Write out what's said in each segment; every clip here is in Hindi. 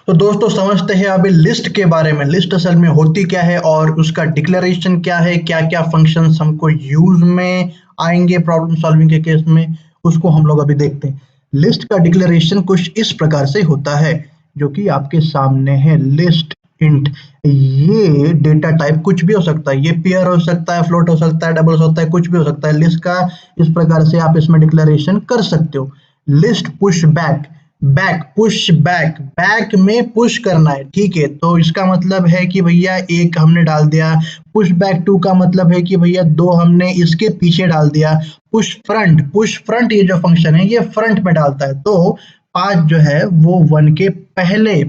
तो दोस्तों समझते हैं अभी लिस्ट के बारे में। लिस्ट असल में होती क्या है और उसका डिक्लेरेशन क्या है, क्या क्या फंक्शंस हमको यूज में आएंगे प्रॉब्लम सॉल्विंग के केस में, उसको हम लोग अभी देखते हैं। लिस्ट का डिक्लेरेशन कुछ इस प्रकार से होता है जो कि आपके सामने है। लिस्ट इंट, ये डेटा टाइप कुछ भी हो सकता है, ये पेयर हो सकता है, फ्लोट हो सकता है, डबल हो सकता है, कुछ भी हो सकता है। लिस्ट का इस प्रकार से आप इसमें डिक्लेरेशन कर सकते हो। List push back, back push back, back में पुश करना है, ठीक है। तो इसका मतलब है कि भैया एक हमने डाल दिया। पुश बैक टू का मतलब है कि भैया दो हमने इसके पीछे डाल दिया। पुश फ्रंट, पुश फ्रंट ये जो फंक्शन है ये फ्रंट में डालता है, तो 5 जो है वो 1 के पहले,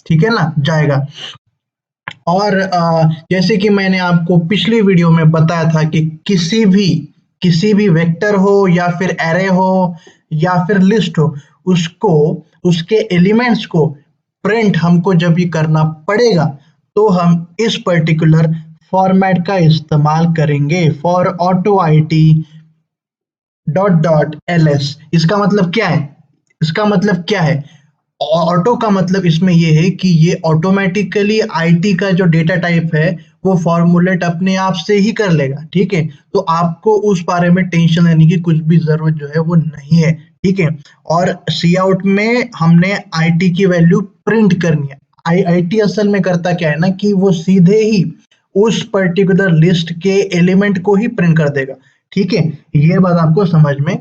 ठीक है ना, जाएगा। और जैसे कि मैंने आपको पिछली वीडियो में बताया था कि किसी भी वेक्टर हो या फिर एरे हो या फिर लिस्ट हो, उसको, उसके एलिमेंट्स को प्रिंट हमको जब भी करना पड़ेगा तो हम इस पर्टिकुलर फॉर्मेट का इस्तेमाल करेंगे, for auto I T dot dot L S. इसका मतलब क्या है? इसका मतलब क्या है? ऑटो का मतलब इसमें ये है कि ये ऑटोमेटिकली आईटी का जो डेटा टाइप है वो फॉर्मूलेट अपने आप से ही कर लेगा, ठीक है। तो आपको उस बारे में टेंशन लेने की कुछ भी जरूरत जो है वो नहीं है, ठीक है। और सी आउट में हमने आईटी की वैल्यू प्रिंट करनी है। आईटी असल में करता क्या है ना कि वो सीधे ही उस पर्टिकुलर लिस्ट के एलिमेंट को ही प्रिंट कर देगा, ठीक है। ये बात आपको समझ में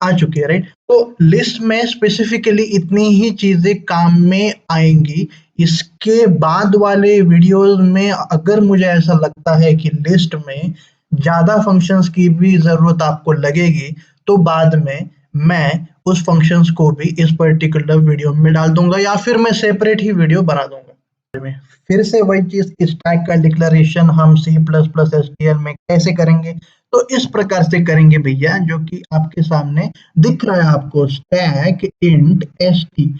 आ चुकी है, राइट। तो लिस्ट में स्पेसिफिकली इतनी ही चीजें काम में आएंगी। इसके बाद वाले वीडियोस में अगर मुझे ऐसा लगता है कि लिस्ट में ज्यादा फंक्शंस की भी जरूरत आपको लगेगी तो बाद में मैं उस फंक्शंस को भी इस पर्टिकुलर वीडियो में डाल दूंगा या फिर मैं सेपरेट ही वीडियो बना दूंगा। फिर से वही चीज, स्टैक का डिक्लेरेशन हम C plus plus S T L में कैसे करेंगे? तो इस प्रकार से करेंगे भैया, जो कि आपके सामने दिख रहा है आपको, स्टैक इंट एस टी।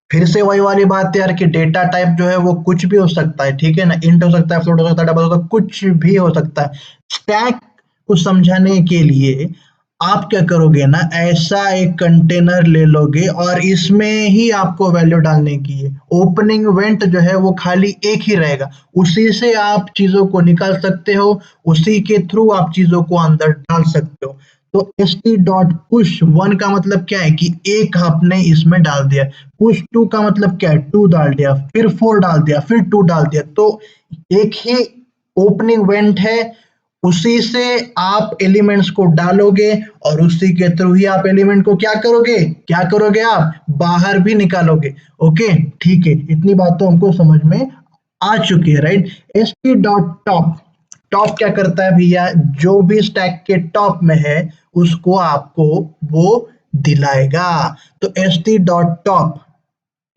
फिर से वही वाली बात है यार कि डेटा टाइप जो है वो कुछ भी हो सकता है, ठीक है ना। इंट हो सकता है, फ्लोट हो सकता है, डबल हो सकता है, कुछ भी हो सकता है। स्टैक को समझाने के लिए आप क्या करोगे ना, ऐसा एक कंटेनर ले लोगे और इसमें ही आपको वैल्यू डालने की है। ओपनिंग इवेंट जो है वो खाली एक ही रहेगा, उसी से आप चीजों को निकाल सकते हो, उसी के थ्रू आप चीजों को अंदर डाल सकते हो। तो S T dot push one का मतलब क्या है कि एक आपने इसमें डाल दिया। पुश टू का मतलब क्या है, टू डाल दिया, फिर फोर डाल दिया, फिर टू डाल दिया, तो एक ही ओपनिंग वेंट है, उसी से आप एलिमेंट्स को डालोगे और उसी के थ्रू ही आप एलिमेंट को क्या करोगे, क्या करोगे, आप बाहर भी निकालोगे। ओके, ठीक है, इतनी बात तो हमको समझ में आ चुकी है, right. S T dot top, top क्या करता है भैया, जो भी स्टैक के टॉप में है उसको आपको वो दिलाएगा। तो एस टी डॉट टॉप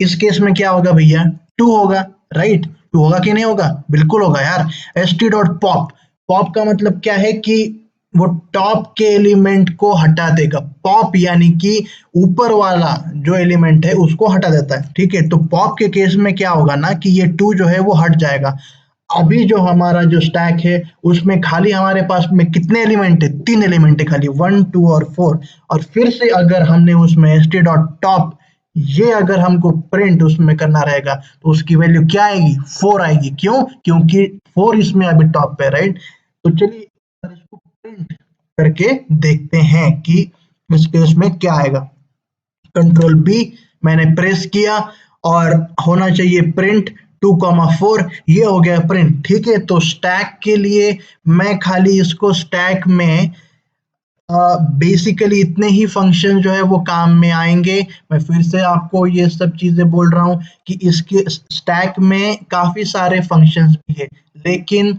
इस केस में क्या होगा भैया, टू होगा, राइट। टू होगा कि नहीं होगा? बिल्कुल होगा यार। S T dot pop, pop का मतलब क्या है कि वो टॉप के एलिमेंट को हटा देगा। पॉप यानी कि ऊपर वाला जो एलिमेंट है उसको हटा देता है, ठीक है। तो पॉप के केस में क्या होगा ना कि ये टू जो है वो हट जाएगा। अभी जो हमारा जो स्टैक है उसमें खाली हमारे पास में कितने एलिमेंट है, 3 एलिमेंट है खाली, 1 2 और 4। और फिर से अगर हमने उसमें एस टी डॉट टॉप ये अगर हमको प्रिंट उसमें करना रहेगा तो उसकी वैल्यू क्या आएगी, 4 आएगी। क्यों? क्योंकि 4 इसमें अभी टॉप पे, राइट। तो चलिए इसको प्रिंट करके देखते हैं कि इस केस में क्या आएगा। कंट्रोल बी मैंने प्रेस किया और होना चाहिए प्रिंट 2,4, ये हो गया प्रिंट, ठीक है। तो स्टैक के लिए मैं खाली इसको स्टैक में बेसिकली इतने ही फंक्शन जो है वो काम में आएंगे। मैं फिर से आपको ये सब चीजें बोल रहा हूँ कि इसके स्टैक में काफी सारे फंक्शंस भी है, लेकिन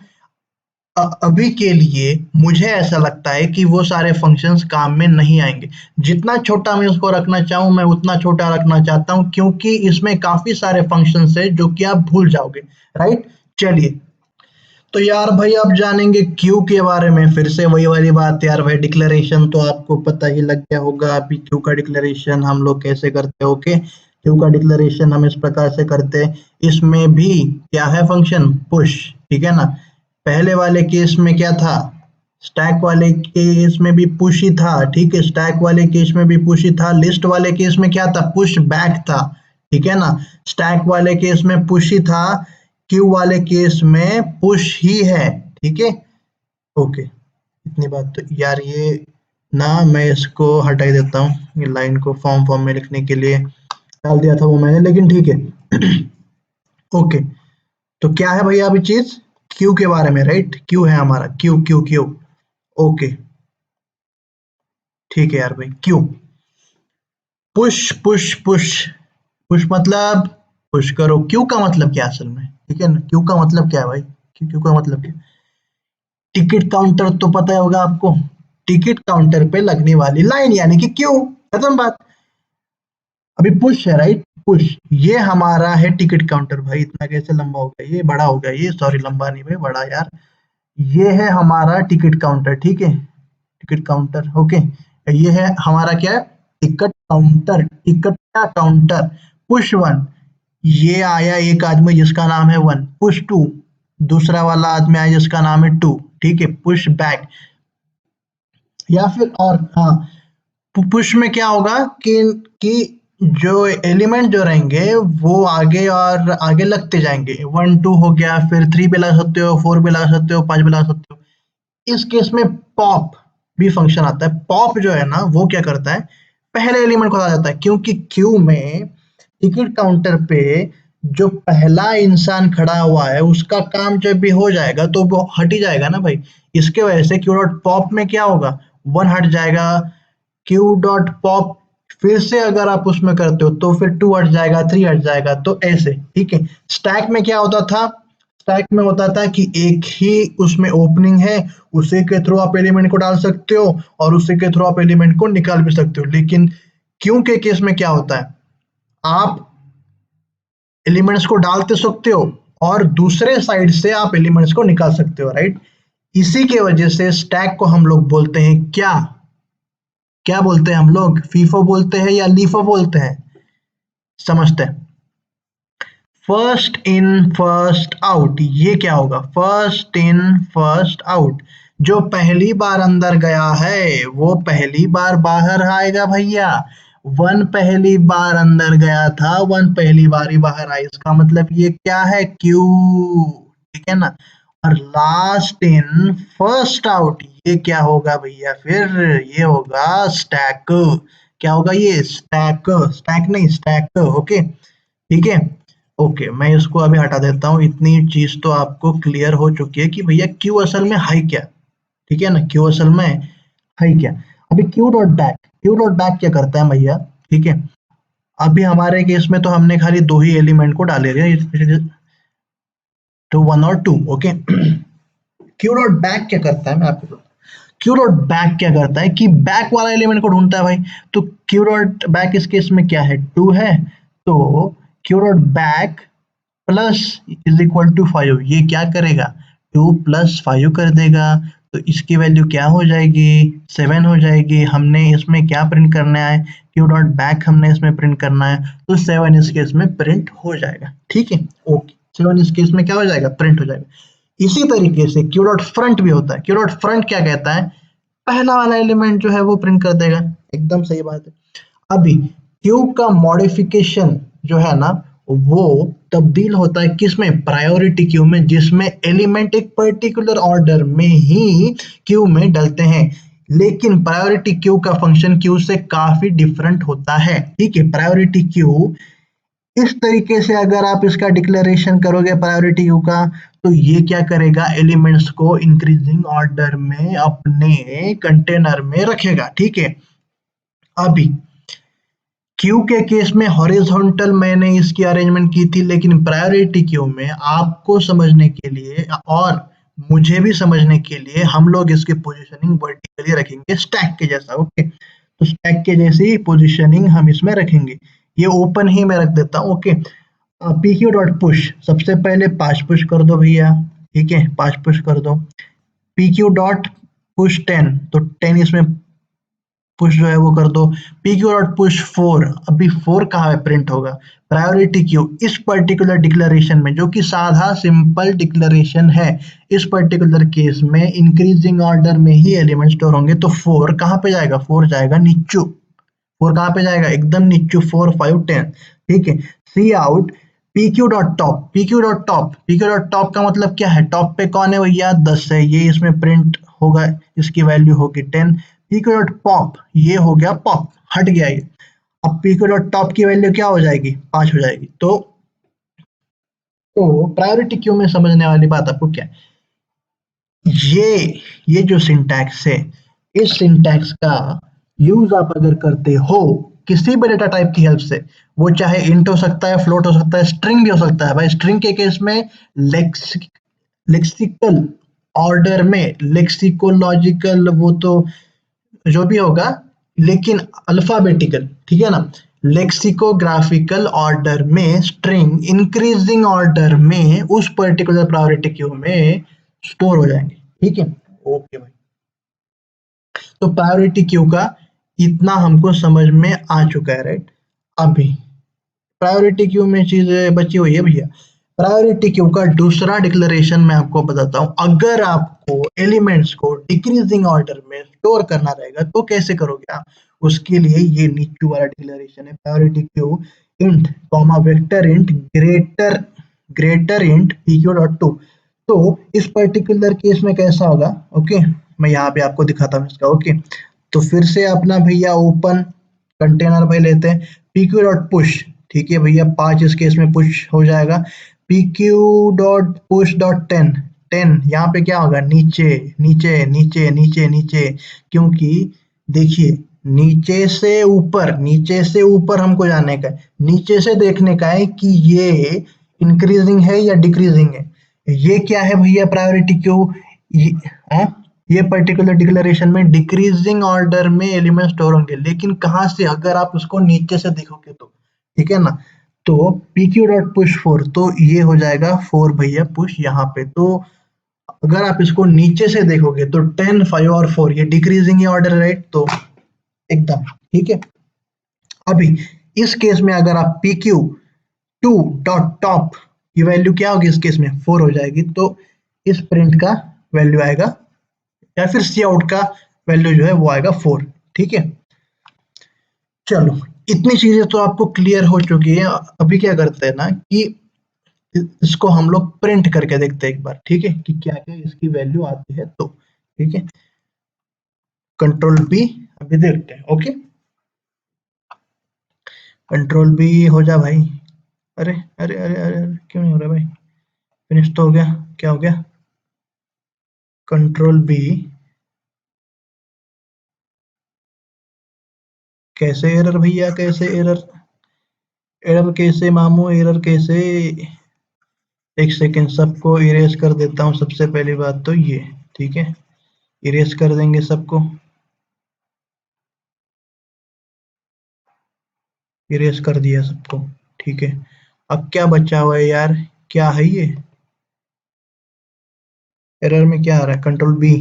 अभी के लिए मुझे ऐसा लगता है कि वो सारे फंक्शंस काम में नहीं आएंगे। जितना छोटा मैं उसको रखना चाहूँ मैं उतना छोटा रखना चाहता हूँ, क्योंकि इसमें काफी सारे फंक्शंस है जो कि आप भूल जाओगे, राइट। चलिए, तो यार भाई अब जानेंगे क्यू के बारे में। फिर से वही वाली बात यार भाई, डिक्लेरेशन तो आपको पता ही लग गया होगा अभी क्यू का डिक्लेरेशन हम लोग कैसे करते हैं। ओके, क्यू का डिक्लेरेशन हम इस प्रकार से करते हैं। इसमें भी क्या है, फंक्शन पुश, ठीक है ना। पहले वाले केस में क्या था, स्टैक वाले केस में भी पुश ही था, ठीक है। स्टैक वाले केस में भी पुश ही था। लिस्ट वाले केस में क्या था, पुश बैक था, ठीक है ना। स्टैक वाले केस में पुश ही था, क्यू वाले केस में पुश ही है, ठीक है। ओके, इतनी बात तो यार, ये ना मैं इसको हटा ही देता हूँ, ये लाइन को फॉर्म फॉर्म में लिखने के लिए डाल दिया था वो मैंने, लेकिन ठीक है। ओके, तो क्या है भैया अभी चीज, क्यू के बारे में, राइट। क्यू है हमारा, क्यू क्यू क्यू। ओके, ठीक है यार भाई, Q. Push push push, push मतलब पुश करो। क्यू का मतलब क्या है असल में, ठीक है ना। क्यू का मतलब क्या है भाई, क्यू क्यू का मतलब क्या, टिकट काउंटर तो पता होगा आपको। टिकट काउंटर पे लगने वाली लाइन यानी कि क्यू, खत्म बात। अभी पुश है, राइट, पुश। ये हमारा है टिकट काउंटर। भाई इतना कैसे लंबा हो गया, ये बड़ा हो गया, ये सॉरी लंबा नहीं भाई, बड़ा यार। ये है हमारा टिकट काउंटर, ठीक है। Ticket counter, okay. ये है हमारा क्या, टिकट काउंटर, टिकट का काउंटर। पुश वन, ये आया एक आदमी जिसका नाम है वन। पुश टू, दूसरा वाला आदमी आया जिसका नाम है टू, ठीक है। पुश बैक, या फिर और हाँ, पुश में क्या होगा कि जो एलिमेंट जो रहेंगे वो आगे और आगे लगते जाएंगे। वन टू हो गया, फिर थ्री भी लगा सकते हो, फोर भी लगा सकते हो, पांच भी लगा सकते हो। इस केस में पॉप भी फंक्शन आता है। पॉप जो है ना वो क्या करता है, पहले एलिमेंट को हटा जाता है, क्योंकि क्यू में टिकट काउंटर पे जो पहला इंसान खड़ा हुआ है उसका काम जब भी हो जाएगा तो वो हट ही जाएगा ना भाई। इसके वजह से क्यू डॉट पॉप में क्या होगा, वन हट जाएगा। क्यू डॉट पॉप फिर से अगर आप उसमें करते हो तो फिर टू हट जाएगा, थ्री हट जाएगा, तो ऐसे, ठीक है। स्टैक में क्या होता था, स्टैक में होता था कि एक ही उसमें ओपनिंग है, उसी के थ्रू आप एलिमेंट को डाल सकते हो और उसी के थ्रू आप एलिमेंट को निकाल भी सकते हो। लेकिन क्यू के केस में क्या होता है, आप एलिमेंट्स को डालते सकते हो और दूसरे साइड से आप एलिमेंट्स को निकाल सकते हो, राइट। इसी के वजह से स्टैक को हम लोग बोलते हैं क्या, क्या बोलते हैं हम लोग, फीफो बोलते हैं या लीफो बोलते हैं, समझते हैं। फर्स्ट इन फर्स्ट आउट, ये क्या होगा, फर्स्ट इन फर्स्ट आउट। जो पहली बार अंदर गया है वो पहली बार बाहर आएगा भैया। वन पहली बार अंदर गया था, वन पहली बार ही बाहर आया, इसका मतलब ये क्या है, क्यू, ठीक है ना। और लास्ट इन फर्स्ट आउट, ये क्या होगा भैया, फिर ये होगा स्टैक। क्या होगा ये, स्टैक, स्टैक नहीं स्टैक, ओके, ठीक है। ओके, मैं इसको अभी हटा देता हूँ। इतनी चीज तो आपको क्लियर हो चुकी है कि भैया क्यू असल में है क्या, ठीक है ना। क्यू असल में है क्या। अभी Q dot back, Q dot back क्या करता है भैया, ठीक है। अभी हमारे केस में तो हमने खाली दो ही एलिमेंट को डाले हैं, तो वन और two, okay. Q dot back क्या करता है, मैं आपको बताऊं। क्यू डॉट बैक क्या करता है कि बैक वाला एलिमेंट को ढूंढता है भाई। तो क्यू डॉट बैक इस केस में क्या है, टू है, तो q dot back plus is equal to five, ये क्या करेगा, टू प्लस फाइव कर देगा। तो इसकी वैल्यू क्या हो जाएगी, सेवन हो जाएगी। हमने इसमें क्या प्रिंट करना है, क्यू डॉट बैक हमने इसमें प्रिंट करना है, तो सेवन इस केस में प्रिंट हो जाएगा, ठीक है। ओके, सेवन इस केस में क्या हो जाएगा, प्रिंट हो जाएगा। इसी तरीके से क्यू डॉट फ्रंट भी होता है। क्यू डॉट फ्रंट क्या कहता है, पहला वाला एलिमेंट जो है वो प्रिंट कर देगा, एकदम सही बात है। अभी क्यू का मॉडिफिकेशन जो है ना वो तब्दील होता है किसमें, प्रायोरिटी क्यू में, जिसमें एलिमेंट एक पर्टिकुलर ऑर्डर में ही क्यू में डलते हैं। लेकिन प्रायोरिटी क्यू का फंक्शन क्यू से काफी डिफरेंट होता है, ठीक है। प्रायोरिटी क्यू इस तरीके से अगर आप इसका डिक्लेरेशन करोगे प्रायोरिटी क्यू का, तो ये क्या करेगा, एलिमेंट्स को इंक्रीजिंग ऑर्डर में अपने कंटेनर में रखेगा, ठीक है। अभी क्यू के केस में हॉरिजॉन्टल मैंने इसकी अरेंजमेंट की थी, लेकिन प्रायोरिटी क्यू में आपको समझने के लिए और मुझे भी समझने के लिए हम लोग इसकी पोजीशनिंग वर्टिकली रखेंगे, स्टैक के जैसा, ओके। तो स्टैक के जैसी पोजीशनिंग हम इसमें रखेंगे। ये ओपन ही मैं रख देता हूँ, okay. P Q dot push, सबसे पहले पांच पुश कर दो भैया, ठीक है, पांच पुश कर दो। P Q dot push ten, तो टेन इसमें पुश जो है वो कर दो। P Q dot push four, अभी फोर कहाँ पे प्रिंट होगा, प्रायोरिटी क्यू इस पर्टिकुलर डिक्लेरेशन में, जो कि साधा सिंपल डिक्लेरेशन है। इस पर्टिकुलर केस में इंक्रीजिंग ऑर्डर में ही एलिमेंट स्टोर होंगे, तो फोर कहाँ पे जाएगा, फोर जाएगा नीचू। फोर कहाँ पे जाएगा, एकदम नीचू, फोर फाइव टेन, ठीक है। Cout P Q dot top, P Q dot top, P Q dot top का मतलब क्या है, टॉप पे कौन है भैया 10 है, ये इसमें प्रिंट होगा, इसकी वैल्यू होगी 10। पी क्यू डॉट पॉप ये हो गया पॉप, हट गया ये। अब पी क्यू डॉट टॉप की वैल्यू क्या हो जाएगी 5 हो जाएगी। तो प्रायोरिटी क्यू में समझने वाली बात आपको क्या है, ये जो सिंटैक्स है, इस सिंटैक्स का यूज आप अगर करते हो किसी भी डेटा टाइप की हेल्प से, वो चाहे इंट हो सकता है, फ्लोट हो सकता है, स्ट्रिंग भी हो सकता है। भाई स्ट्रिंग के केस में लेक्सिकल ऑर्डर में, लेक्सिकोलॉजिकल वो तो जो भी होगा, लेकिन अल्फाबेटिकल, ठीक है ना, लेक्सिकोग्राफिकल ऑर्डर में स्ट्रिंग इंक्रीजिंग ऑर्डर में उस पर्टिकुलर प्रायोरिटी क्यू में स्टोर हो जाएंगे, ठीक है। ओके भाई, तो प्रायोरिटी क्यू का इतना हमको समझ में आ चुका है, राइट। अभी प्रायोरिटी क्यू में चीजें बची हुई है भैया। प्रायोरिटी क्यू का दूसरा डिक्लेरेशन मैं आपको बताता हूँ। अगर आपको एलिमेंट्स को डिक्रीजिंग ऑर्डर में स्टोर करना रहेगा तो कैसे करोगे आप, उसके लिए ये नीचे वाला डिक्लेरेशन है, priority Q int comma vector int greater greater int P Q dot to. तो इस पर्टिकुलर केस में कैसा होगा, ओके, मैं यहाँ पे आपको दिखाता हूँ इसका। ओके, तो फिर से अपना भैया ओपन कंटेनर भाई लेते हैं, पी क्यू डॉट पुश, ठीक है भैया 5 इस केस में पुश हो जाएगा। P Q dot push dot 10, 10 यहाँ पे क्या होगा, नीचे नीचे नीचे नीचे नीचे, क्योंकि देखिए नीचे से ऊपर, नीचे से ऊपर हमको जाने का है, नीचे से देखने का है कि ये इंक्रीजिंग है या डिक्रीजिंग है। ये क्या है भैया प्रायोरिटी क्यू, ये, हाँ? ये पर्टिकुलर डिक्लेरेशन में डिक्रीजिंग ऑर्डर में एलिमेंट स्टोर होंगे, लेकिन कहाँ से, अगर आप उसको नीचे से देखोगे तो, ठीक है ना। तो पी क्यू डॉट पुश 4, तो ये हो जाएगा 4 भैया पुश यहाँ पे। तो अगर आप इसको नीचे से देखोगे तो 10, 5 और 4 ये डिक्रीजिंग ही ऑर्डर, राइट, तो एकदम ठीक है। अभी इस केस में अगर आप P q to dot top की वैल्यू क्या होगी, इस केस में 4 हो जाएगी, तो इस प्रिंट का वैल्यू आएगा, या फिर सी आउट का वैल्यू जो है वो आएगा 4, ठीक है। चलो, इतनी चीजें तो आपको क्लियर हो चुकी है। अभी क्या करते हैं ना कि इसको हम लोग प्रिंट करके देखते हैं एक बार, ठीक है, कि क्या क्या इसकी वैल्यू आती है, तो ठीक है, कंट्रोल बी अभी देखते हैं। ओके, कंट्रोल बी हो जा भाई। अरे अरे अरे अरे अरे, क्यों नहीं हो रहा भाई, फिनिश तो हो गया, क्या हो गया, कंट्रोल बी, कैसे एरर भैया, कैसे एरर, एरर कैसे मामू, एरर कैसे, एक सेकेंड, सबको इरेज कर देता हूँ सबसे पहली बात तो ये, ठीक है, इरेज कर देंगे सबको, इरेज कर दिया सबको, ठीक है। अब क्या बचा हुआ है यार, क्या है ये, एरर में क्या आ रहा है, कंट्रोल बी,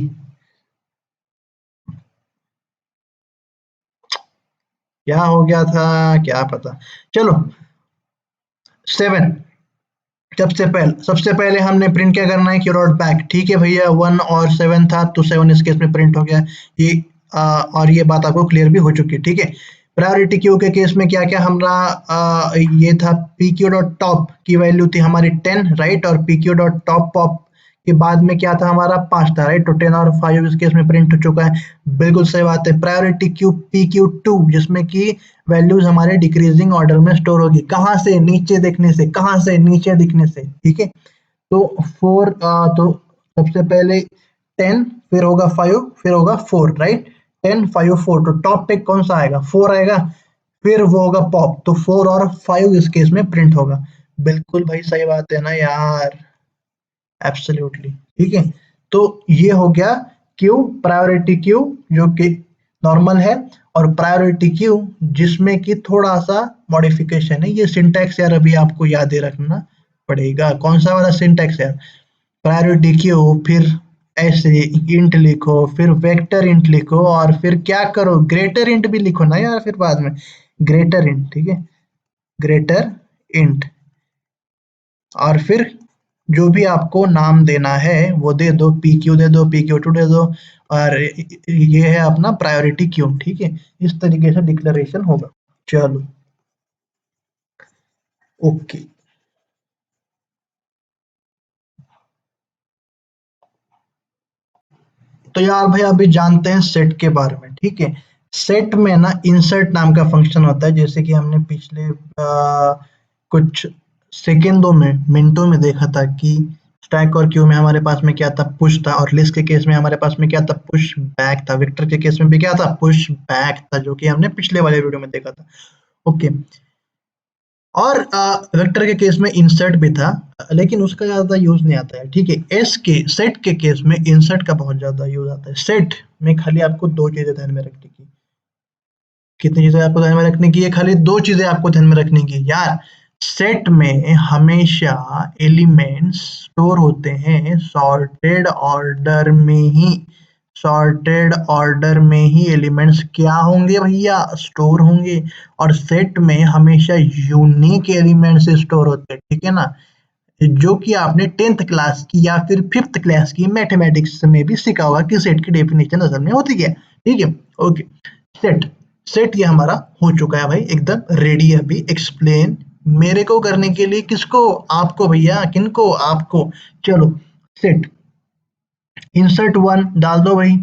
क्या हो गया था, क्या पता। चलो 7, सबसे पहले हमने प्रिंट क्या करना है, क्यू डॉट बैक, ठीक है भैया, 1 और 7 था तो 7 इस केस में प्रिंट हो गया। ये और ये बात आपको क्लियर भी हो चुकी है, ठीक है। प्रायोरिटी क्यू के केस में क्या क्या हमारा ये था, पी क्यू डॉट टॉप की वैल्यू थी हमारी 10, राइट, और P Q dot top pop के बाद में क्या था हमारा 5 था, राइट, तो 10 और 5 इस केस में प्रिंट हो चुका है। बिल्कुल सही बात है। Priority queue p q two, जिसमें कि वैल्यूज हमारे डिक्रीजिंग ऑर्डर में स्टोर होगी, कहाँ से, नीचे देखने से, कहाँ से, नीचे दिखने से, ठीक है। तो 4, तो सबसे पहले 10, फिर होगा 5, फिर होगा 4, राइट, 10, 5, 4, तो टॉप पे कौन सा आएगा, 4 आएगा, फिर वो होगा पॉप, तो 4 और 5 इस केस में प्रिंट होगा। बिल्कुल भाई सही बात है ना यार, एब्सोल्युटली, ठीक है। तो ये हो गया क्यू, प्रायोरिटी क्यू जो कि नॉर्मल है, और प्रायोरिटी क्यू जिसमें कि थोड़ा सा मॉडिफिकेशन है। ये सिंटैक्स यार अभी आपको याद ही रखना पड़ेगा, कौन सा वाला सिंटैक्स है, प्रायोरिटी क्यू, फिर ऐसे इंट लिखो, फिर वेक्टर इंट लिखो, और फिर क्या करो, ग्रेटर इंट भी लिखो ना यार, फिर बाद में ग्रेटर इंट, ठीक है, ग्रेटर इंट, और फिर जो भी आपको नाम देना है वो दे दो, पी क्यू दे दो, पी क्यू टू दे दो, और ये है अपना प्रायोरिटी क्यू, ठीक है। इस तरीके से डिक्लेरेशन होगा। चलो ओके, तो यार भाई अभी जानते हैं सेट के बारे में, ठीक है। सेट में ना इंसर्ट नाम का फंक्शन होता है, जैसे कि हमने पिछले कुछ सेकेंडों में, मिनटों में देखा था कि स्टैक और क्यू में हमारे पास में क्या था, पुश था, और लिस्ट के केस में हमारे पास में क्या था, पुश बैक था, वेक्टर के केस में भी क्या था, पुश बैक था, जो कि हमने पिछले वाले वीडियो में देखा था। ओके, और वेक्टर के केस में इंसर्ट भी था, लेकिन उसका ज्यादा यूज नहीं आता है, ठीक है। एस के सेट के केस में इंसर्ट का बहुत ज्यादा यूज आता है। सेट में खाली आपको दो चीजें ध्यान में रखने की, कितनी चीजें आपको ध्यान में रखने की है, खाली दो चीजें आपको ध्यान में रखने की यार। सेट में हमेशा एलिमेंट्स स्टोर होते हैं सॉर्टेड ऑर्डर में ही, सॉर्टेड ऑर्डर में ही एलिमेंट्स क्या होंगे भैया, स्टोर होंगे। और सेट में हमेशा यूनिक एलिमेंट्स स्टोर होते हैं, ठीक है ना, जो कि आपने 10th क्लास की या फिर 5th क्लास की मैथमेटिक्स में भी सीखा होगा कि सेट की डेफिनेशन असल में होती क्या है, ठीक है। ओके, सेट, सेट ये हमारा हो चुका है भाई, एकदम रेडी है अभी एक्सप्लेन मेरे को करने के लिए, किसको, आपको भैया, किनको, आपको। चलो, सेट, इंसर्ट वन डाल दो भाई,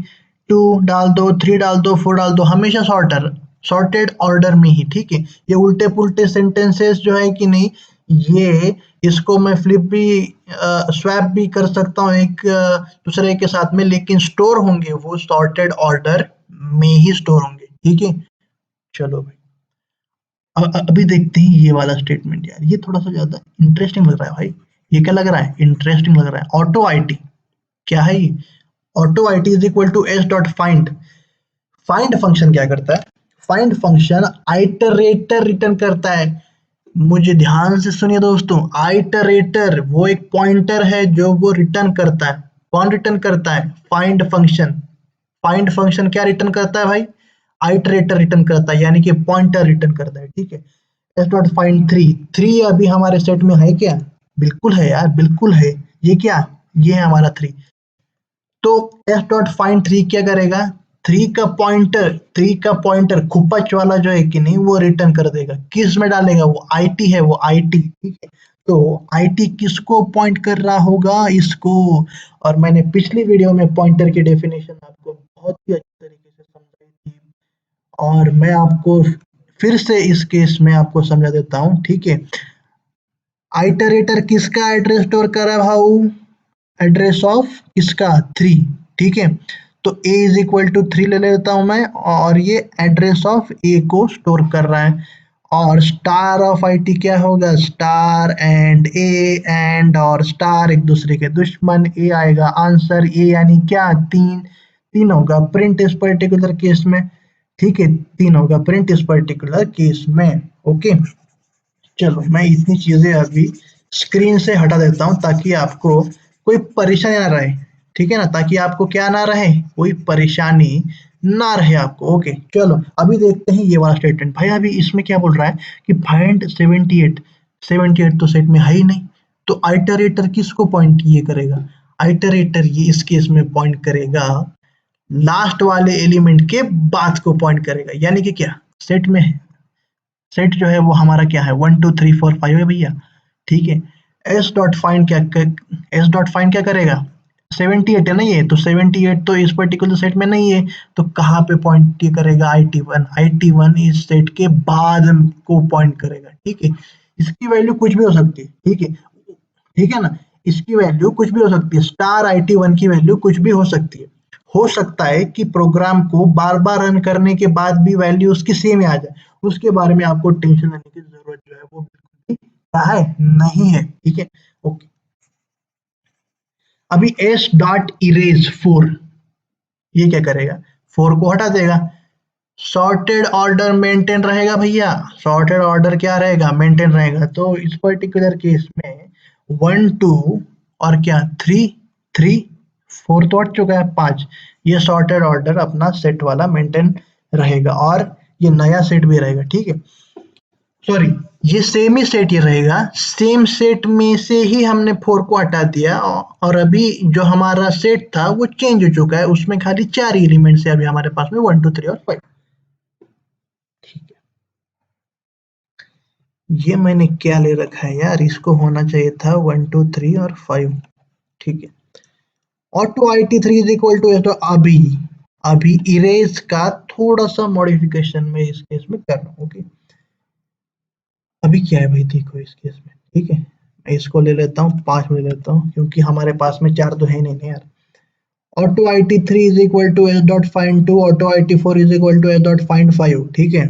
टू डाल दो, थ्री डाल दो, फोर डाल दो, हमेशा सॉर्टर, सॉर्टेड ऑर्डर में ही, ठीक है। ये उल्टे पुल्टे सेंटेंसेस जो है कि नहीं, ये इसको मैं फ्लिप भी, स्वैप भी कर सकता हूँ एक दूसरे के साथ में, लेकिन स्टोर होंगे वो सॉर्टेड ऑर्डर में ही स्टोर होंगे, ठीक है। चलो भाई, अभी देखते हैं ये वाला स्टेटमेंट, यार ये थोड़ा सा ज्यादा इंटरेस्टिंग लग रहा है भाई। ये क्या लग रहा है, इंटरेस्टिंग लग रहा है। ऑटो आईटी, क्या है ये, auto IT is equal to s dot find. Find function क्या करता है, फाइंड फंक्शन आइटरेटर रिटर्न करता है। मुझे ध्यान से सुनिए दोस्तों, आइटरेटर वो एक पॉइंटर है जो वो रिटर्न करता है। कौन रिटर्न करता है, फाइंड फंक्शन। फाइंड फंक्शन क्या रिटर्न करता है भाई, आइटरेटर रिटर्न करता है, यानी कि पॉइंटर रिटर्न करता है, ठीक है। S dot find three, three अभी हमारे सेट में है क्या, बिल्कुल है यार, बिल्कुल है। ये क्या, ये है हमारा थ्री। तो एस डॉट फाइंड थ्री क्या करेगा, थ्री का पॉइंटर, थ्री का पॉइंटर खुपच वाला जो है कि नहीं, वो रिटर्न कर देगा, किस में डालेगा, वो आईटी है, वो आईटी, ठीक है। तो आईटी किसको पॉइंट कर रहा होगा, इसको। और मैंने पिछली वीडियो में पॉइंटर की डेफिनेशन आपको बहुत ही अच्छी तरीके से समझाई थी, और मैं आपको फिर से इस केस में आपको समझा देता हूँ, ठीक है। आइटरेटर किसका एड्रेस स्टोर कर रहा है भाऊ, एड्रेस ऑफ किसका, थ्री, ठीक है। तो a is equal to three ले लेता हूं मैं, और ये एड्रेस ऑफ a को स्टोर कर रहा है। और स्टार ऑफ आईटी क्या होगा, स्टार एंड ए, एंड और स्टार एक दूसरे के दुश्मन, ए आएगा आंसर, ए यानी क्या, तीन, तीन होगा प्रिंट इस पर्टिकुलर केस में, ठीक है, तीन होगा प्रिंट इस पर्टिकुलर केस में। ओके, चलो मैं इतनी चीजें अभी स्क्रीन से हटा देता हूँ ताकि आपको कोई परेशानी ना रहे, ठीक है ना, ताकि आपको क्या ना रहे, कोई परेशानी ना रहे आपको। ओके, चलो अभी देखते हैं ये वाला स्टेटमेंट भाई। अभी इसमें क्या बोल रहा है कि फाइंड 78, 78 तो सेट में है ही नहीं, तो आइटरेटर किसको पॉइंट ये करेगा, आइटरेटर ये इस केस में पॉइंट करेगा लास्ट वाले एलिमेंट के बाद को पॉइंट करेगा, यानी कि क्या, सेट में सेट जो है वो हमारा क्या है, 1 2 3 4 5 है भैया, ठीक है। एस डॉट फाइंड क्या, एस डॉट फाइंड क्या करेगा, 78 है ना ये, तो 78 तो इस पर्टिकुलर सेट में नहीं है, तो कहाँ पे पॉइंट ये करेगा, IT1, IT1 इस सेट के बाद को पॉइंट करेगा, ठीक है। इसकी वैल्यू कुछ भी हो सकती है, ठीक है, ठीक है ना, इसकी वैल्यू कुछ भी हो सकती है, स्टार IT1 की वैल्यू कुछ भी हो सकती है। हो सकता है कि प्रोग्राम को बार बार रन करने के बाद भी वैल्यू उसकी सेम ही आ जाए, उसके बारे में आपको टेंशन लेने की जरूरत जो है वो बिल्कुल भी क्या है, नहीं है, ठीक है। ओके, अभी एस डॉट इरेज फोर, ये क्या करेगा, फोर को हटा देगा, सॉर्टेड ऑर्डर मेंटेन रहेगा भैया, सॉर्टेड ऑर्डर क्या रहेगा, मेंटेन रहेगा। तो इस पर्टिकुलर केस में 1 2 और क्या, थ्री, थ्री, फोर तो हट चुका है, पांच, ये सॉर्टेड ऑर्डर अपना सेट वाला मेंटेन रहेगा, और ये नया सेट भी रहेगा, ठीक है। सॉरी, ये सेम ही सेट ये रहेगा, सेम सेट में से ही हमने फोर को हटा दिया, और अभी जो हमारा सेट था वो चेंज हो चुका है, उसमें खाली चार एलिमेंट्स है अभी हमारे पास में, 1 2 3 और 5, ठीक है। ये मैंने क्या ले रखा है यार, इसको होना चाहिए था 1 2 3 और 5। ठीक है, auto I T three is equal to तो अभी इरेज का थोड़ा सा मॉडिफिकेशन में इस केस में कर रहा हूँ। ओके, अभी क्या है भाई, देखो इस केस में, ठीक है, मैं इसको ले लेता हूँ 5 में ले लेता हूँ, क्योंकि हमारे पास में 4 तो है नहीं ना यार। Auto I T three is equal to s dot find two, auto I T four is equal to s dot find 5। ठीक है,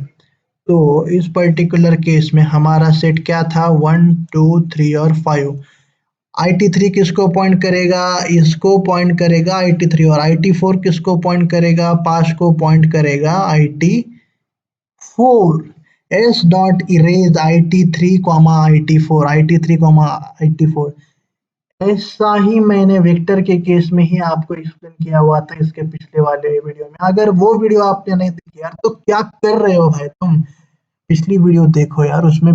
तो इस पर्टिकुलर केस में हमारा सेट क्या था, 1 2 3 और 5। आई टी थ्री किसको पॉइंट करेगा, इसको पॉइंट करेगा आई टी थ्री, और आई टी फोर किसको पॉइंट करेगा, पास को पॉइंट करेगा आई T four. S dot erase आई टी थ्री कॉमा आई टी फोर, आई टी थ्री कॉमा आई टी फोर। ऐसा ही मैंने वेक्टर के केस में ही आपको एक्सप्लेन किया हुआ था इसके पिछले वाले वीडियो में। अगर वो वीडियो आपने नहीं देखी यार तो क्या कर रहे हो भाई तुम, पिछली वीडियो देखो यार, उसमें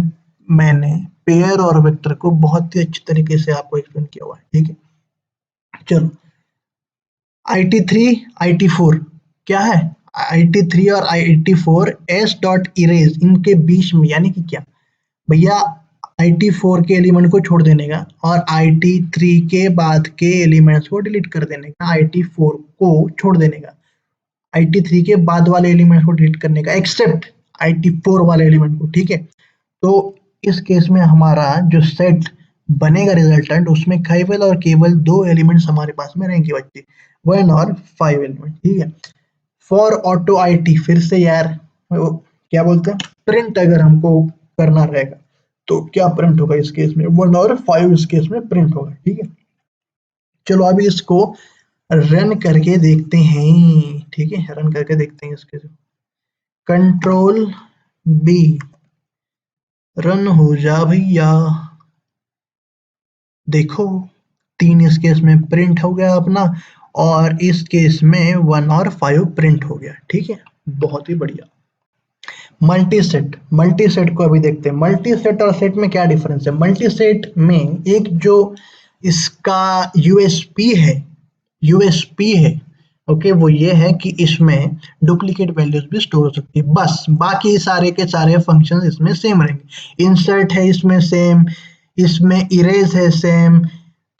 मैंने पेयर और वेक्टर को बहुत ही अच्छी तरीके से आपको एक्सप्लेन किया हुआ है। ठीक है, चलो, आई टी थ्री आई टी फोर क्या है, आई टी थ्री और आई T four S dot erase इनके बीच में, यानी कि क्या भैया, आई टी फोर के एलिमेंट को छोड़ देने का और आई टी थ्री के बाद के एलिमेंट्स को डिलीट कर देने का, आई टी फोर को छोड़ देने का, आई टी थ्री के बाद वाले एलिमेंट को डिलीट करने का, एक्सेप्ट आई टी फोर वाले एलिमेंट को। ठीक है, तो इस केस में हमारा जो सेट बनेगा रिजल्टेंट, उसमें केवल और केवल 2 एलिमेंट्स हमारे पास में रहेंगे बच्चे, 1 और 5 एलिमेंट। ठीक है, फॉर ऑटो आई टी, फिर से यार वो क्या बोलते हैं, प्रिंट अगर हमको करना रहेगा तो क्या प्रिंट होगा इस केस में, 1 और 5 इस केस में प्रिंट होगा। ठीक है, चलो अभी इसको रन करके देखते हैं। ठीक है, रन करके देखते हैं इसके, कंट्रोल बी, रन हो जा भैया। देखो 3 इस केस में प्रिंट हो गया अपना, और इस केस में 1 और 5 प्रिंट हो गया। ठीक है, बहुत ही बढ़िया। मल्टी सेट, मल्टी सेट को अभी देखते हैं। मल्टी सेट और सेट में क्या डिफरेंस है, मल्टी सेट में एक जो इसका यूएसपी है, ओके, वो ये है कि इसमें डुप्लीकेट वैल्यूज भी स्टोर हो सकती है, बस बाकी सारे के सारे फंक्शन इसमें सेम रहेंगे। इंसर्ट है इसमें सेम, इसमें इरेज है सेम।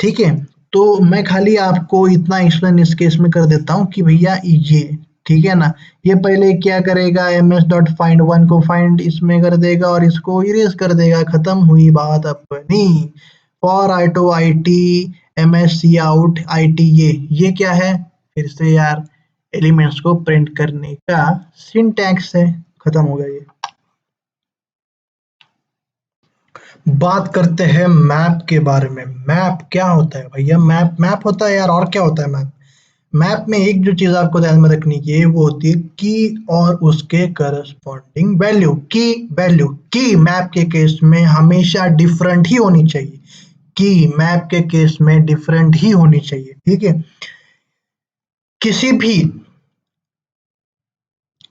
ठीक है, तो मैं खाली आपको इतना एक्सप्लेन इस केस में कर देता हूँ कि भैया ये, ठीक है ना, ये पहले क्या करेगा, m s dot find one को फाइंड इसमें कर देगा और इसको इरेज कर देगा, खत्म हुई बात अपनी। For I to I T m s C out I T, ये क्या है, फिर से यार एलिमेंट्स को प्रिंट करने का सिंटैक्स है, खत्म हो गया ये। बात करते हैं मैप के बारे में। मैप क्या होता है भैया, मैप मैप होता है यार, और क्या होता है मैप। मैप में एक जो चीज आपको ध्यान में रखनी है वो होती है की और उसके करस्पॉन्डिंग वैल्यू। की मैप के केस में हमेशा डिफरेंट ही होनी चाहिए, की मैप के केस में डिफरेंट ही होनी चाहिए। ठीक है, किसी भी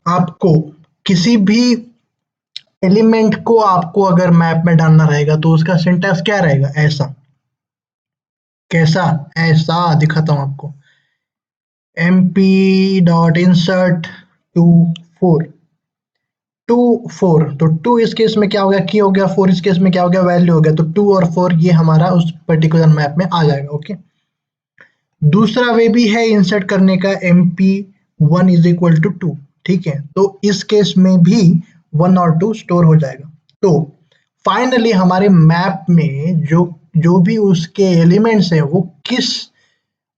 आपको किसी भी एलिमेंट को आपको अगर मैप में डालना रहेगा तो उसका सिंटैक्स क्या रहेगा, ऐसा, कैसा, ऐसा दिखाता हूं आपको, m p dot insert two four, two four, तो टू इस केस में क्या हो गया, की हो गया, फोर इस केस में क्या हो गया, वैल्यू हो गया, तो टू और फोर ये हमारा उस पर्टिकुलर मैप में आ जाएगा। ओके, दूसरा वे भी है इंसर्ट करने का, m p one is equal to two. ठीक है, तो इस केस में भी वन और टू स्टोर हो जाएगा। तो फाइनली हमारे मैप में जो जो भी उसके एलिमेंट्स हैं वो किस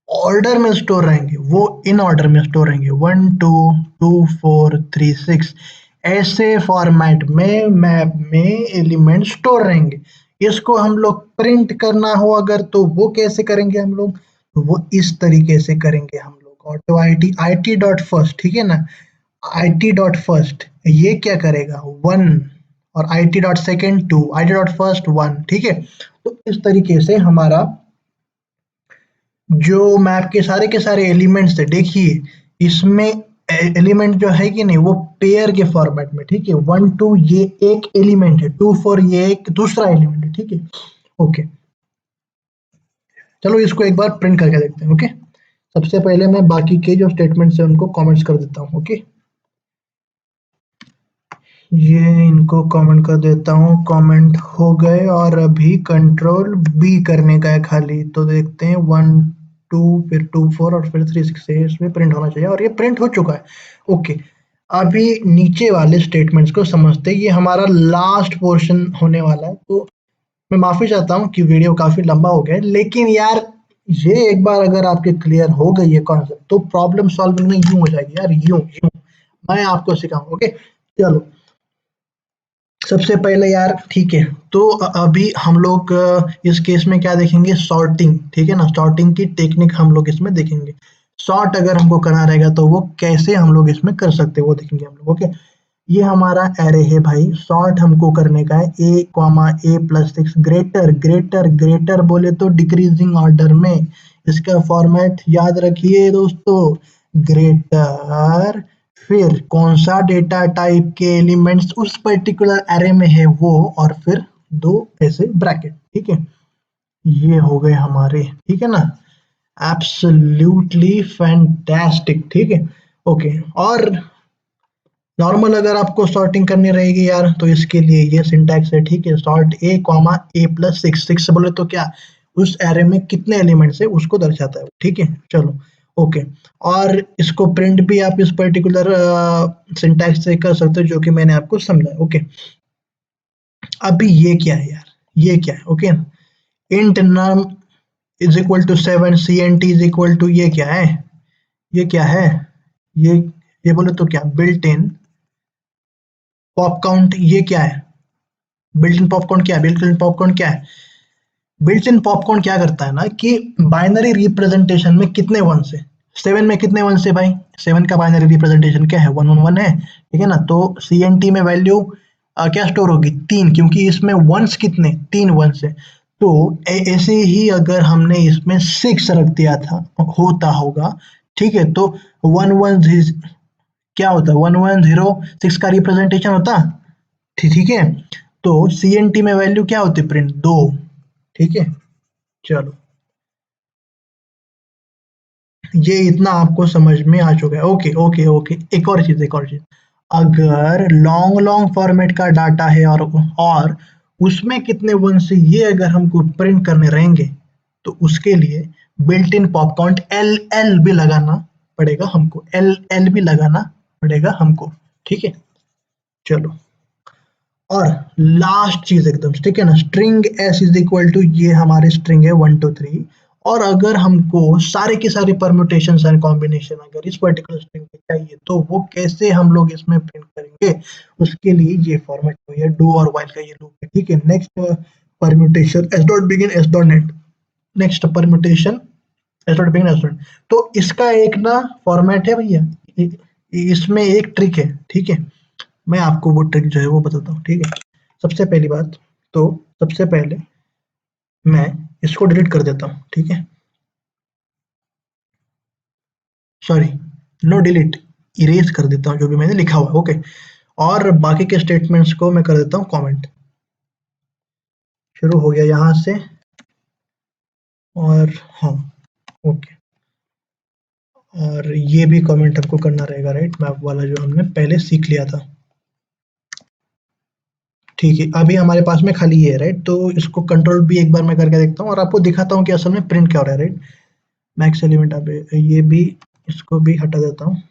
ऑर्डर में स्टोर रहेंगे, वो इन ऑर्डर में स्टोर रहेंगे, 1 2 2 4 3 6, ऐसे फॉर्मेट में मैप में एलिमेंट स्टोर रहेंगे। इसको हम लोग प्रिंट करना हो अगर तो वो कैसे करेंगे हम लोग, तो वो इस तरीके से करेंगे हम लोग, auto I T dot first, ठीक है ना, आई टी डॉट फर्स्ट ये क्या करेगा, 1, और I T dot second 2, I T dot first 1। ठीक है, तो इस तरीके से हमारा जो मैप के सारे एलिमेंट्स है, देखिए इसमें एलिमेंट जो है कि नहीं वो पेयर के फॉर्मेट में। ठीक है, 1 2 ये एक एलिमेंट है, 2 4 ये एक दूसरा एलिमेंट है। ठीक है, ओके, चलो इसको एक बार प्रिंट करके देखते हैं। ओके, सबसे पहले मैं बाकी के जो स्टेटमेंट्स है उनको कमेंट्स कर देता हूँ। ओके, ये इनको कमेंट कर देता हूँ, कमेंट हो गए और अभी कंट्रोल बी करने का है खाली, तो देखते हैं 1 2 फिर 2 4 और फिर 3 6 इसमें प्रिंट होना चाहिए और ये प्रिंट हो चुका है। ओके, अभी नीचे वाले स्टेटमेंट्स को समझते हैं, ये हमारा लास्ट पोर्शन होने वाला है। तो मैं माफी चाहता हूँ कि वीडियो काफी लंबा हो गया है, लेकिन यार ये एक बार अगर आपके क्लियर हो गई है कॉन्सेप्ट तो प्रॉब्लम सॉल्विंग में यूं हो जाएगी यार, यूं यूं मैं आपको सिखाऊंगा। ओके, चलो सबसे पहले यार ठीक है, तो अभी हम लोग इस केस में क्या देखेंगे, सॉर्टिंग, ठीक है ना, सॉर्टिंग की टेक्निक हम लोग इसमें देखेंगे। सॉर्ट अगर हमको करना रहेगा तो वो कैसे हम लोग इसमें कर सकते हैं वो देखेंगे हम लोग। ओके, ये हमारा एरे है भाई, सॉर्ट हमको करने का है A comma A plus six, greater greater greater बोले तो डिक्रीजिंग ऑर्डर में। इसका फॉर्मेट याद रखिए दोस्तों, ग्रेटर फिर कौन सा डेटा टाइप के एलिमेंट्स उस पर्टिकुलर एरे में है वो, और फिर दो ऐसे ब्रैकेट, ठीक है। ये हो गए हमारे, ठीक है ना, एब्सोल्युटली फैंटास्टिक, ठीक है। ओके, और नॉर्मल अगर आपको सॉर्टिंग करनी रहेगी यार तो इसके लिए ये सिंटैक्स है, ठीक है, sort A comma A plus six, six बोले तो क्या, उस एरे में कितने एलिमेंट्स है उसको दर्शाता है, ठीक है। चलो ओके, और इसको प्रिंट भी आप इस पर्टिकुलर सिंटैक्स से कर सकते हो जो कि मैंने आपको समझाया। ओके, अभी ये क्या है यार, ये क्या है, okay, int num is equal to 7, C N T is equal to, ये क्या है, ये क्या है, ये ये बोले तो क्या, बिल्ट इन पॉप काउंट, ये क्या है, बिल्ट इन पॉपकॉर्न क्या है, बिल्ट इन पॉपकॉर्न क्या है, बिल्ट इन पॉपकॉर्न क्या करता है ना कि बाइनरी रिप्रेजेंटेशन में कितने वन से, 7 में कितने वन से भाई, 7 का बाइनरी रिप्रेजेंटेशन क्या है, 1 1 1 है, ठीक है ना। तो सी एन टी में वैल्यू क्या स्टोर होगी, 3, क्योंकि इसमें वंस कितने, 3 वंस है। तो ऐसे ही अगर हमने इसमें 6 रख दिया था, होता होगा, ठीक है, तो 1 1 क्या होता है, 1 1 0 6 का रिप्रेजेंटेशन होता, ठीक है। तो सी एन टी में वैल्यू क्या होती है, प्रिंट 2, ठीक है। चलो, ये इतना आपको समझ में आ चुका है। ओके ओके ओके, एक और चीज, एक और चीज, अगर लॉन्ग लॉन्ग फॉर्मेट का डाटा है और उसमें कितने वन से ये अगर हमको प्रिंट करने रहेंगे तो उसके लिए built in pop count L L भी लगाना पड़ेगा हमको, एल एल भी लगाना पड़ेगा हमको, ठीक है। चलो, और लास्ट चीज एकदम, ठीक है ना, string s is equal to, ये हमारे स्ट्रिंग है 1 2 3, और अगर हमको सारे के सारे परम्यूटेशन एंड कॉम्बिनेशन अगर इस पर्टिकुलर स्ट्रिंग पे चाहिए तो वो कैसे हम लोग इसमें प्रिंट करेंगे, उसके लिए ये फॉर्मेट हो है डू और व्हाइल का ये लूप है, ठीक है। Next permutation S dot begin S dot net, next permutation S dot begin S dot, तो इसका एक ना फॉर्मेट है भैया, इसमें एक ट्रिक है, ठीक है। मैं आपको वो ट्रिक जो है वो बताता हूँ, ठीक है। सबसे पहली बात, तो सबसे पहले मैं इसको डिलीट कर देता हूँ, ठीक है, सॉरी, नो डिलीट, इरेज कर देता हूँ जो भी मैंने लिखा हुआ है, ओके। और बाकी के स्टेटमेंट्स को मैं कर देता हूँ कमेंट, शुरू हो गया यहाँ से, और हाँ, ओके, और ये भी कमेंट हमको करना रहेगा, राइट, मैप वाला जो हमने पहले सीख लिया था, ठीक है। अभी हमारे पास में खाली ये है, राइट, तो इसको कंट्रोल भी एक बार मैं करके देखता हूँ और आपको दिखाता हूँ कि असल में प्रिंट क्या हो रहा है, राइट। मैक्स एलिमेंट, अब ये भी, इसको भी हटा देता हूँ,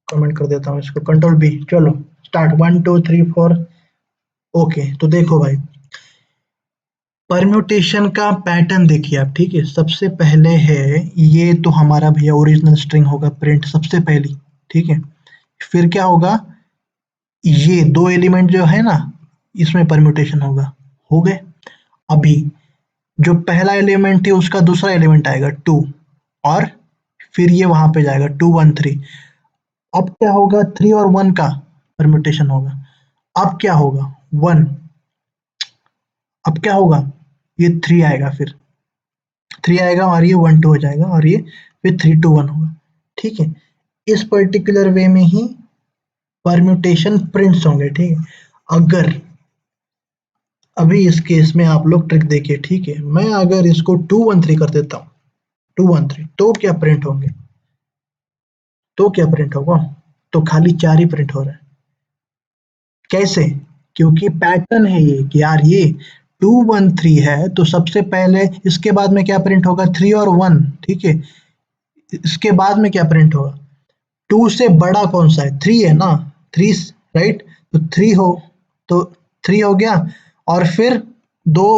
कमेंट कर देता हूँ इसको, कंट्रोल बी, चलो स्टार्ट, 1 2 3 4। ओके, तो देखो भाई, परम्यूटेशन का पैटर्न देखिए आप, ठीक है। सबसे पहले है, ये तो हमारा भैया ओरिजिनल स्ट्रिंग होगा प्रिंट सबसे पहली, ठीक है। फिर क्या होगा, ये दो एलिमेंट जो है ना, इसमें परम्यूटेशन होगा, हो गए। अभी जो पहला एलिमेंट है उसका दूसरा एलिमेंट आएगा 2, और फिर ये वहां पे जाएगा 2 1 3। अब क्या होगा, 3 और 1 का परम्यूटेशन होगा। अब क्या होगा, 1, अब क्या होगा, ये 3 आएगा, फिर 3 आएगा और ये 1 2 हो जाएगा, और ये फिर 3 2 1 होगा, ठीक है। इस पर्टिकुलर वे में ही परम्यूटेशन प्रिंट्स होंगे, ठीक है। अगर अभी इस केस में आप लोग ट्रिक देखिए, ठीक है, मैं अगर इसको 2 1 3 कर देता हूँ, 2 1 3, तो क्या प्रिंट होंगे, तो क्या प्रिंट होगा, तो खाली 4 ही प्रिंट हो रहा है, कैसे? क्योंकि पैटर्न है ये कि यार ये 213 है तो सबसे पहले इसके बाद में क्या प्रिंट होगा 3 और 1, ठीक है। इसके बाद में क्या प्रिंट होगा, 2 से बड़ा कौन सा है, 3 है ना, 3, राइट, तो 3 हो, तो 3 हो गया, और फिर दो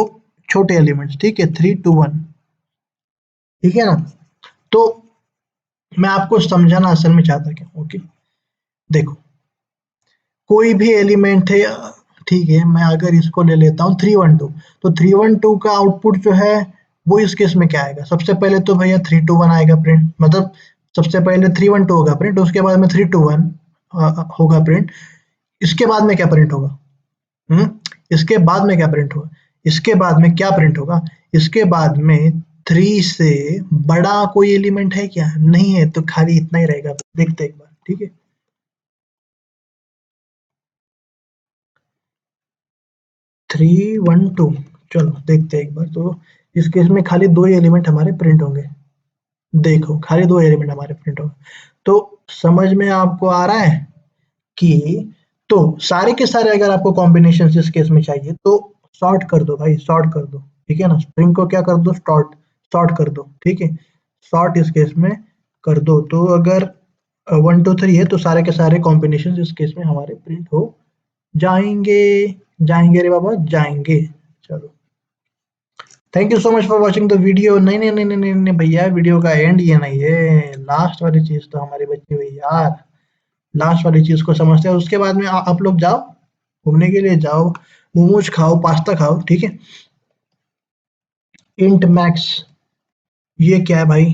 छोटे एलिमेंट्स, ठीक है, 3 2 1, ठीक है ना। तो मैं आपको समझाना असल में चाहता क्या, ओके, देखो कोई भी एलिमेंट है, ठीक है, मैं अगर इसको ले लेता हूँ 312, तो 312 का आउटपुट जो है वो इस केस में क्या आएगा, सबसे पहले तो भैया 321 आएगा प्रिंट, मतलब सबसे पहले 312 होगा प्रिंट, उसके बाद में 321 होगा प्रिंट, इसके बाद में क्या प्रिंट होगा, हम्म, इसके बाद में क्या प्रिंट होगा, इसके बाद में क्या प्रिंट होगा, इसके बाद में 3 से बड़ा कोई एलिमेंट है क्या, नहीं है, तो खाली इतना ही रहेगा, देखते हैं एक बार, ठीक है। 312, चलो देखते हैं एक बार, तो इस केस में खाली दो ही एलिमेंट हमारे प्रिंट होंगे, देखो खाली दो एलिमेंट हमारे प्रिंट होंगे, तो समझ में आपको आ रहा है कि, तो सारे के सारे अगर आपको कॉम्बिनेशन इस केस में चाहिए तो सॉर्ट कर दो भाई, सॉर्ट कर दो, ठीक है ना, स्ट्रिंग को क्या कर दो, सॉर्ट, सॉर्ट कर दो, ठीक है, सॉर्ट इस केस में कर दो, तो अगर 1 2 3 है तो सारे के सारे कॉम्बिनेशन इस केस में हमारे प्रिंट हो जाएंगे, जाएंगे रे बाबा जाएंगे। चलो, thank you so much for watching the video. नहीं नहीं नहीं नहीं नहीं नहीं भैया, वीडियो का एंड ये नहीं है, लास्ट वाली चीज तो हमारी बची हुई यार, लास्ट वाली चीज को समझते हैं, उसके बाद में आप लोग जाओ घूमने के लिए, जाओ मोमोज खाओ, पास्ता खाओ, ठीक है। इंट मैक्स, ये क्या है भाई,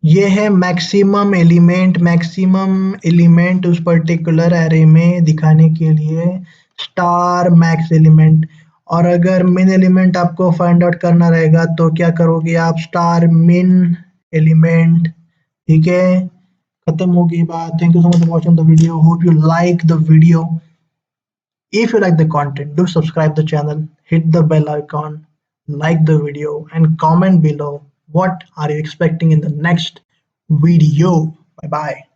ये है मैक्सिमम एलिमेंट, मैक्सिमम एलिमेंट उस पर्टिकुलर एरे में दिखाने के लिए स्टार मैक्स एलिमेंट, और अगर मिन एलिमेंट आपको फाइंड आउट करना रहेगा तो क्या करोगे आप, स्टार मिन एलिमेंट, ठीक है। खत्म हो गई बात, thank you so much for watching the video, hope you like the video, if you like the content, do subscribe the channel, hit the bell icon, like the video and comment below what are you expecting in the next video. Bye bye.